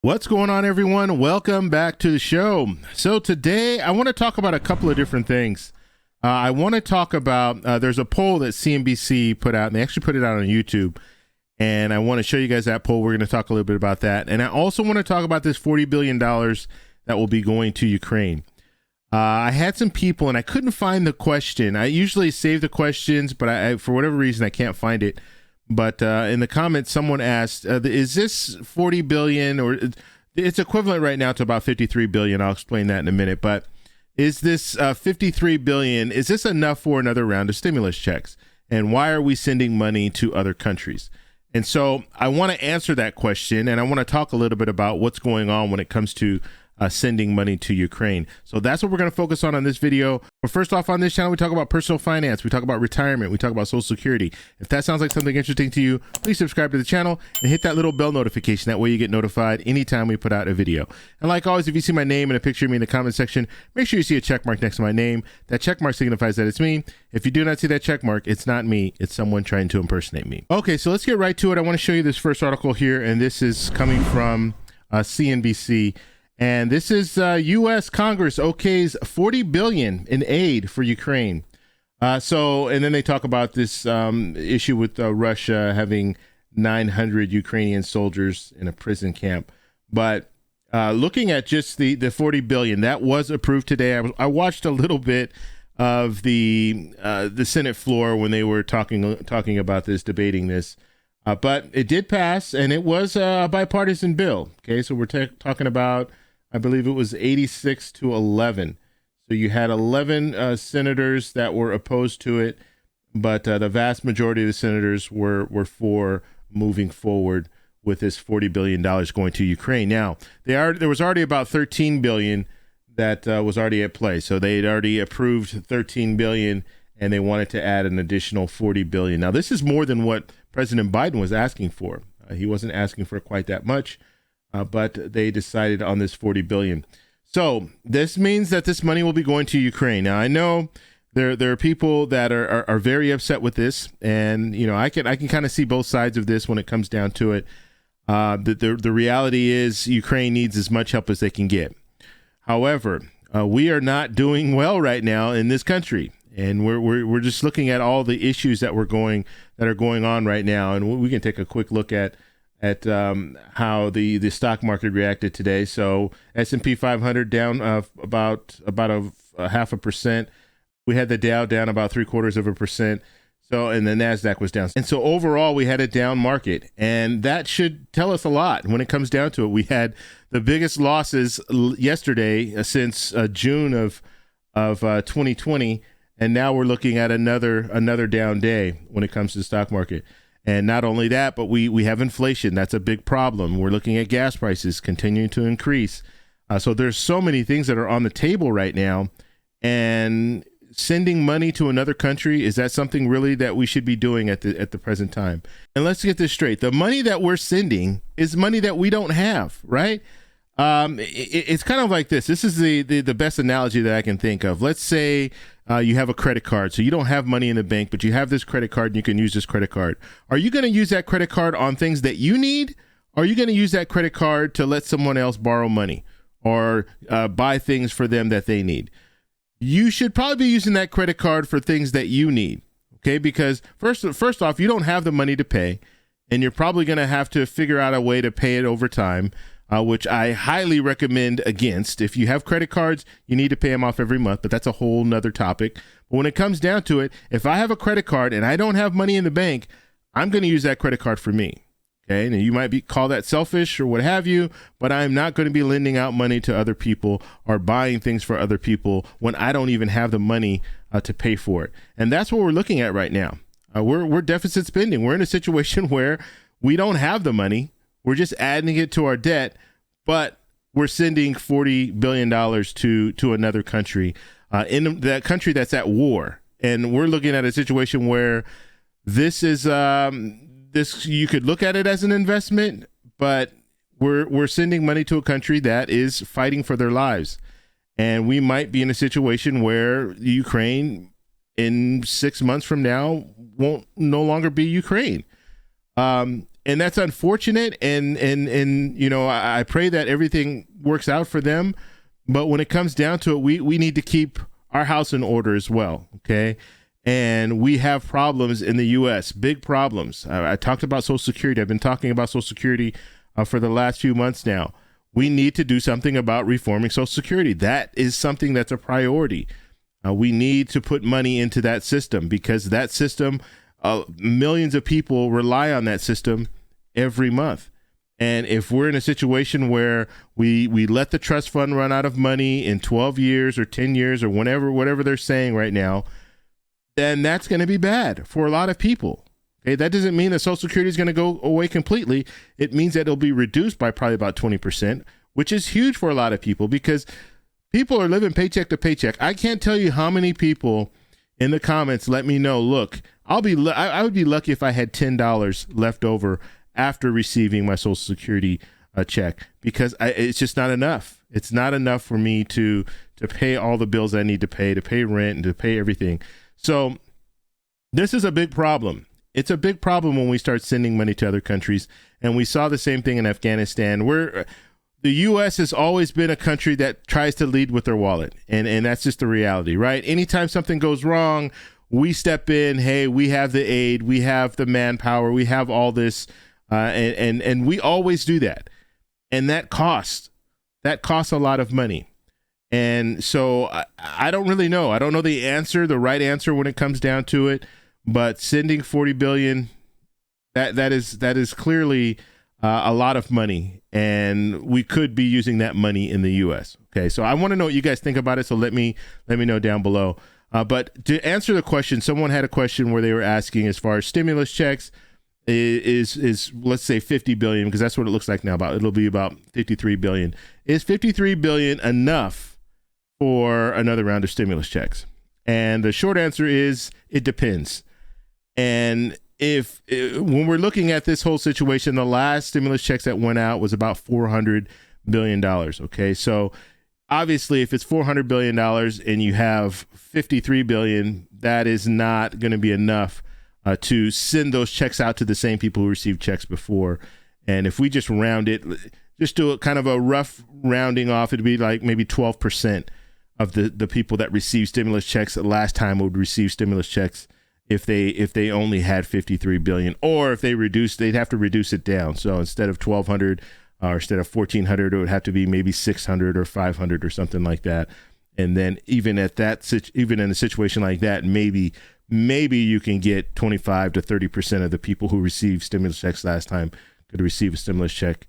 What's going on, everyone? Welcome back to the show. So today I want to talk about a couple of different things. I want to talk about, there's a poll that CNBC put out, and they actually put it out on YouTube. And I want to show you guys that poll. We're going to talk a little bit about that. And I also want to talk about this $40 billion that will be going to Ukraine. I had some people, and I couldn't find the question. I usually save the questions, but I for whatever reason, I can't find it. But in the comments, someone asked, is this 40 billion, or it's equivalent right now to about 53 billion. I'll explain that in a minute. But is this 53 billion, is this enough for another round of stimulus checks? And why are we sending money to other countries? And so I want to answer that question, and I want to talk a little bit about what's going on when it comes to sending money to Ukraine. So that's what we're going to focus on this video. But first off, on this channel, we talk about personal finance, we talk about retirement, we talk about Social Security. If that sounds like something interesting to you, please subscribe to the channel and hit that little bell notification. That way you get notified anytime we put out a video. And like always, if you see my name and a picture of me in the comment section, make sure you see a check mark next to my name. That check mark signifies that it's me. If you do not see that check mark, it's not me. It's someone trying to impersonate me. Okay, so let's get right to it. I want to show you this first article here, and this is coming from CNBC. And this is U.S. Congress okays $40 billion in aid for Ukraine. And then they talk about this issue with Russia having 900 Ukrainian soldiers in a prison camp. But looking at just the $40 billion that was approved today, I watched a little bit of the Senate floor when they were talking about this, debating this. But it did pass, and it was a bipartisan bill. Okay, so we're talking about, I believe it was 86 to 11. So you had 11 senators that were opposed to it, but the vast majority of the senators were for moving forward with this $40 billion going to Ukraine. Now, there was already about $13 billion that was already at play. So they had already approved $13 billion, and they wanted to add an additional $40 billion. Now, this is more than what President Biden was asking for. He wasn't asking for quite that much. But they decided on this $40 billion. So this means that this money will be going to Ukraine. Now, I know there are people that are very upset with this, and I can kind of see both sides of this when it comes down to it. The reality is Ukraine needs as much help as they can get. However, we are not doing well right now in this country, and we're just looking at all the issues that are going on right now, and we can take a quick look at how the stock market reacted today. So S&P 500 down about a 0.5%. We had the Dow down about 0.75%. So, and the NASDAQ was down. And so overall, we had a down market, and that should tell us a lot when it comes down to it. We had the biggest losses yesterday since June of 2020, and now we're looking at another down day when it comes to the stock market. And not only that, but we have inflation. That's a big problem. We're looking at gas prices continuing to increase. So there's so many things that are on the table right now. And sending money to another country, is that something really that we should be doing at the present time? And let's get this straight. The money that we're sending is money that we don't have, right? It's kind of like this. This is the best analogy that I can think of. Let's say you have a credit card. So you don't have money in the bank, but you have this credit card and you can use this credit card. Are you going to use that credit card on things that you need? Or are you going to use that credit card to let someone else borrow money or buy things for them that they need? You should probably be using that credit card for things that you need. Okay, because first off, you don't have the money to pay, and you're probably going to have to figure out a way to pay it over time. Which I highly recommend against. If you have credit cards, you need to pay them off every month, but that's a whole nother topic. But when it comes down to it, if I have a credit card and I don't have money in the bank, I'm going to use that credit card for me. Okay, and you might call that selfish or what have you, but I'm not going to be lending out money to other people or buying things for other people when I don't even have the money to pay for it. And that's what we're looking at right now. We're deficit spending. We're in a situation where we don't have the money. We're just adding it to our debt, but we're sending $40 billion to another country, in that country that's at war. And we're looking at a situation where this is you could look at it as an investment, but we're sending money to a country that is fighting for their lives. And we might be in a situation where Ukraine in 6 months from now won't no longer be Ukraine. and that's unfortunate. And you know, I pray that everything works out for them. But when it comes down to it, we need to keep our house in order as well. Okay. And we have problems in the U.S., big problems. I talked about Social Security. I've been talking about Social Security for the last few months now. We need to do something about reforming Social Security. That is something that's a priority. We need to put money into that system, because that system, millions of people rely on that system every month. And if we're in a situation where we let the trust fund run out of money in 12 years or 10 years or whatever they're saying right now, then that's going to be bad for a lot of people. Okay, that doesn't mean that Social Security is going to go away completely. It means that it'll be reduced by probably about 20%, which is huge for a lot of people, because people are living paycheck to paycheck. I can't tell you how many people in the comments let me know, look, I would be lucky if I had $10 left over after receiving my Social Security check, because it's just not enough. It's not enough for me to pay all the bills I need to pay rent and to pay everything. So this is a big problem. It's a big problem when we start sending money to other countries. And we saw the same thing in Afghanistan, where the U.S. has always been a country that tries to lead with their wallet. And that's just the reality, right? Anytime something goes wrong, we step in. Hey, we have the aid, we have the manpower, we have all this. And we always do that. And that costs a lot of money. And so I don't really know. I don't know the right answer when it comes down to it. But sending $40 billion, that is clearly a lot of money, and we could be using that money in the U.S. Okay, so I want to know what you guys think about it. So let me know down below. But to answer the question, someone had a question where they were asking, as far as stimulus checks, is let's say 50 billion, because that's what it looks like now. It'll be about 53 billion. Is 53 billion enough for another round of stimulus checks? And the short answer is it depends. And when we're looking at this whole situation, the last stimulus checks that went out was about $400 billion. Okay, so obviously if it's $400 billion and you have 53 billion, that is not going to be enough to send those checks out to the same people who received checks before. And if we just round it, just do a kind of a rough rounding off, it'd be like maybe 12% of the people that received stimulus checks last time would receive stimulus checks if they only had 53 billion, or if they'd have to reduce it down. So instead of 1,200 or instead of 1,400, it would have to be maybe 600 or 500 or something like that. And then even in a situation like that, maybe you can get 25 to 30% of the people who received stimulus checks last time could receive a stimulus check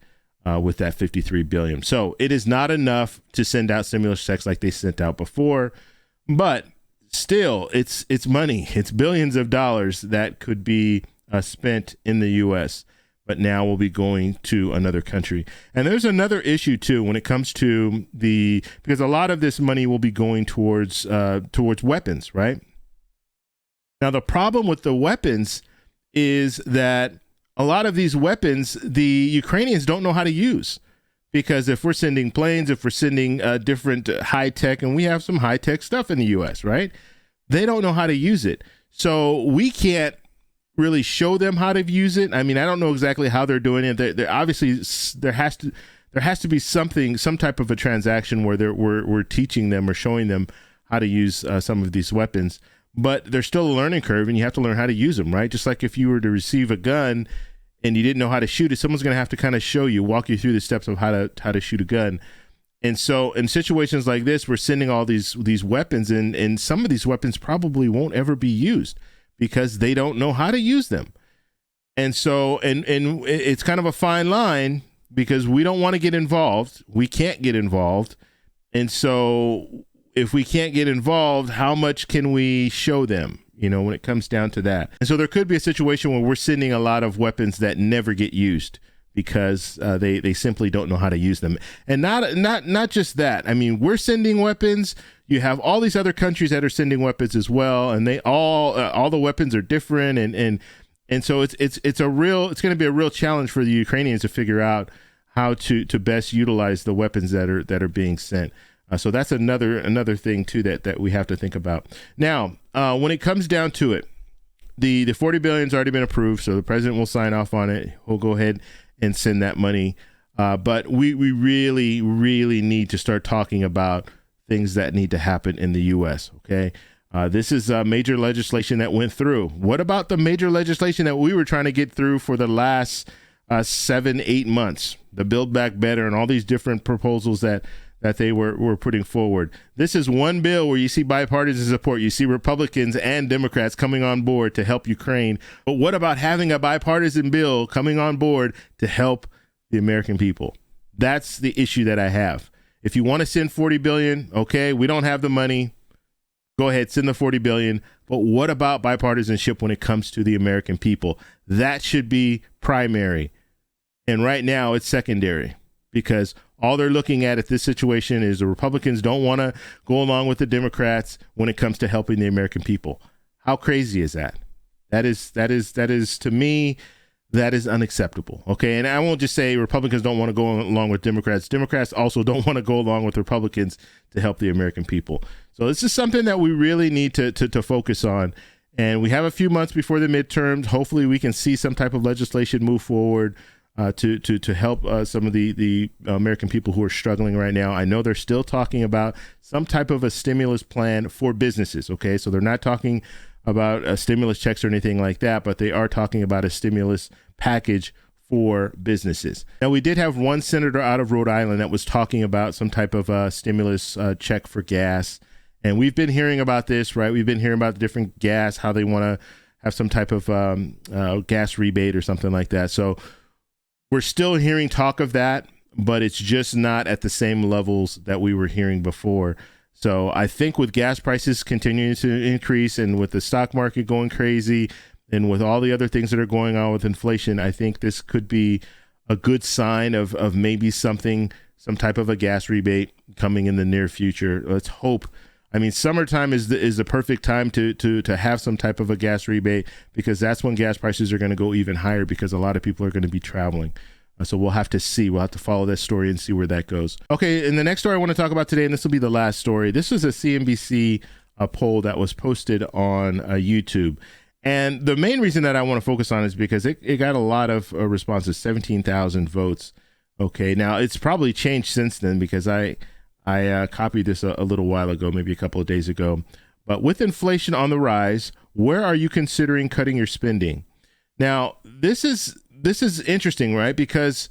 with that 53 billion. So it is not enough to send out stimulus checks like they sent out before, but still, it's money. It's billions of dollars that could be spent in the U.S., but now will be going to another country. And there's another issue too when it comes to because a lot of this money will be going towards weapons, right? Now the problem with the weapons is that a lot of these weapons the Ukrainians don't know how to use. Because if we're sending planes, if we're sending different high tech, and we have some high tech stuff in the U.S., right? They don't know how to use it. So we can't really show them how to use it. I mean, I don't know exactly how they're doing it. They're obviously, there has to be some type of a transaction where we're teaching them or showing them how to use some of these weapons. But there's still a learning curve, and you have to learn how to use them, right? Just like if you were to receive a gun and you didn't know how to shoot it, someone's going to have to kind of walk you through the steps of how to shoot a gun. And so in situations like this, we're sending all these weapons, and some of these weapons probably won't ever be used because they don't know how to use them. And so, and it's kind of a fine line, because we don't want to get involved. We can't get involved. And so if we can't get involved, how much can we show them? When it comes down to that. And so there could be a situation where we're sending a lot of weapons that never get used because they simply don't know how to use them. And not just that. I mean, we're sending weapons. You have all these other countries that are sending weapons as well, and they all the weapons are different. And so it's going to be a real challenge for the Ukrainians to figure out how to best utilize the weapons that are being sent. So that's another thing too that we have to think about. Now, when it comes down to it, the 40 billion's already been approved, so the president will sign off on it. He'll go ahead and send that money. But we really, really need to start talking about things that need to happen in the U.S., okay? This is major legislation that went through. What about the major legislation that we were trying to get through for the last 7-8 months? The Build Back Better and all these different proposals that they were putting forward. This is one bill where you see bipartisan support. You see Republicans and Democrats coming on board to help Ukraine. But what about having a bipartisan bill coming on board to help the American people? That's the issue that I have. If you want to send 40 billion, okay, we don't have the money. Go ahead, send the 40 billion. But what about bipartisanship when it comes to the American people? That should be primary. And right now it's secondary, because all they're looking at this situation is the Republicans don't want to go along with the Democrats when it comes to helping the American people. How crazy is that? That is to me, that is unacceptable. Okay. And I won't just say Republicans don't want to go along with Democrats. Democrats also don't want to go along with Republicans to help the American people. So this is something that we really need to focus on. And we have a few months before the midterms. Hopefully we can see some type of legislation move forward to help some of the American people who are struggling right now. I know they're still talking about some type of a stimulus plan for businesses. Okay. So they're not talking about stimulus checks or anything like that, but they are talking about a stimulus package for businesses. Now, we did have one senator out of Rhode Island that was talking about some type of stimulus check for gas. And we've been hearing about this, right? We've been hearing about the different gas, how they want to have some type of gas rebate or something like that. So we're still hearing talk of that, but it's just not at the same levels that we were hearing before. So I think with gas prices continuing to increase and with the stock market going crazy and with all the other things that are going on with inflation, I think this could be a good sign of maybe some type of a gas rebate coming in the near future. Let's hope. I mean, summertime is the perfect time to have some type of a gas rebate, because that's when gas prices are going to go even higher, because a lot of people are going to be traveling. So we'll have to see. We'll have to follow this story and see where that goes. Okay, and the next story I want to talk about today, and this will be the last story. This was a CNBC poll that was posted on YouTube. And the main reason that I want to focus on is because it got a lot of responses, 17,000 votes. Okay, now it's probably changed since then, because I copied this a little while ago, maybe a couple of days ago. But with inflation on the rise, where are you considering cutting your spending? Now, this is interesting, right? Because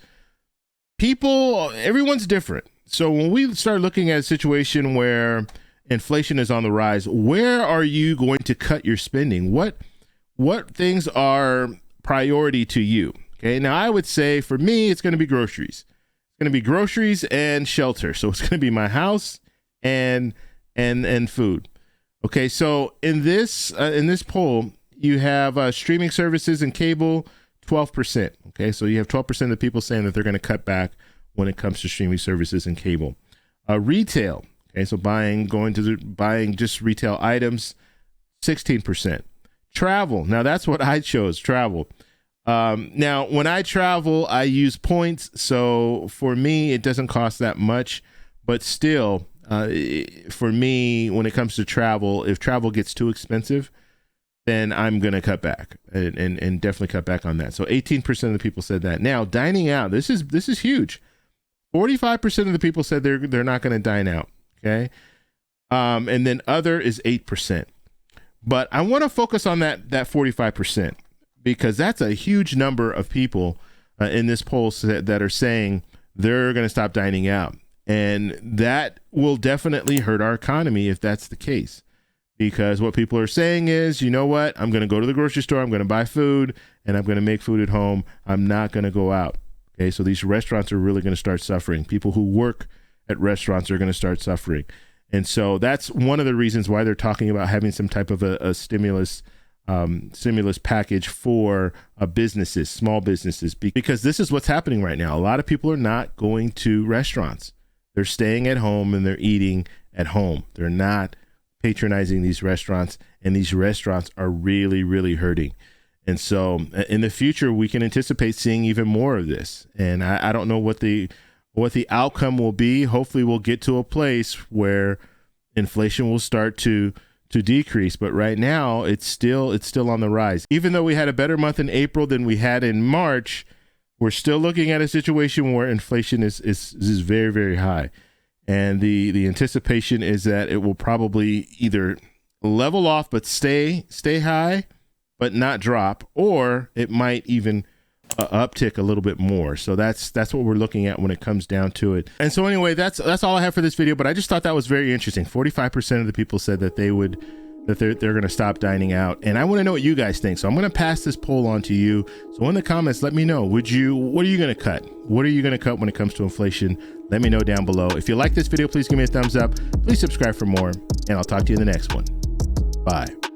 everyone's different. So when we start looking at a situation where inflation is on the rise, where are you going to cut your spending? What things are priority to you? Okay. Now I would say for me, it's going to be groceries. It's going to be groceries and shelter. So it's going to be my house and food. Okay. So in this poll, you have streaming services and cable, 12%. Okay, so you have 12% of the people saying that they're going to cut back when it comes to streaming services and cable. Retail. Okay, so buying just retail items, 16%. Travel. Now that's what I chose, travel. Now when I travel, I use points. So for me, it doesn't cost that much, but still, for me, when it comes to travel, if travel gets too expensive, then I'm going to cut back and definitely cut back on that. So 18% of the people said that. Now, dining out, this is huge. 45% of the people said they're not going to dine out. Okay. And then other is 8%. But I want to focus on that 45%, because that's a huge number of people in this poll that are saying they're going to stop dining out. And that will definitely hurt our economy if that's the case. Because what people are saying is, you know what, I'm going to go to the grocery store, I'm going to buy food, and I'm going to make food at home. I'm not going to go out. Okay, so these restaurants are really going to start suffering. People who work at restaurants are going to start suffering. And so that's one of the reasons why they're talking about having some type of a stimulus package for businesses, small businesses, because this is what's happening right now. A lot of people are not going to restaurants. They're staying at home and they're eating at home. They're not patronizing these restaurants, and these restaurants are really, really hurting. And so in the future, we can anticipate seeing even more of this. And I don't know what the outcome will be. Hopefully we'll get to a place where inflation will start to decrease, but right now it's still on the rise. Even though we had a better month in April than we had in March, we're still looking at a situation where inflation is very, very high. And the anticipation is that it will probably either level off but stay high but not drop, or it might even uptick a little bit more. So that's what we're looking at when it comes down to it. And so anyway, that's all I have for this video, but I just thought that was very interesting. 45% of the people said that they're going to stop dining out, and I want to know what you guys think. So I'm going to pass this poll on to you. So in the comments, let me know, what are you going to cut? What are you going to cut when it comes to inflation? Let me know down below. If you like this video, please give me a thumbs up. Please subscribe for more, and I'll talk to you in the next one. Bye.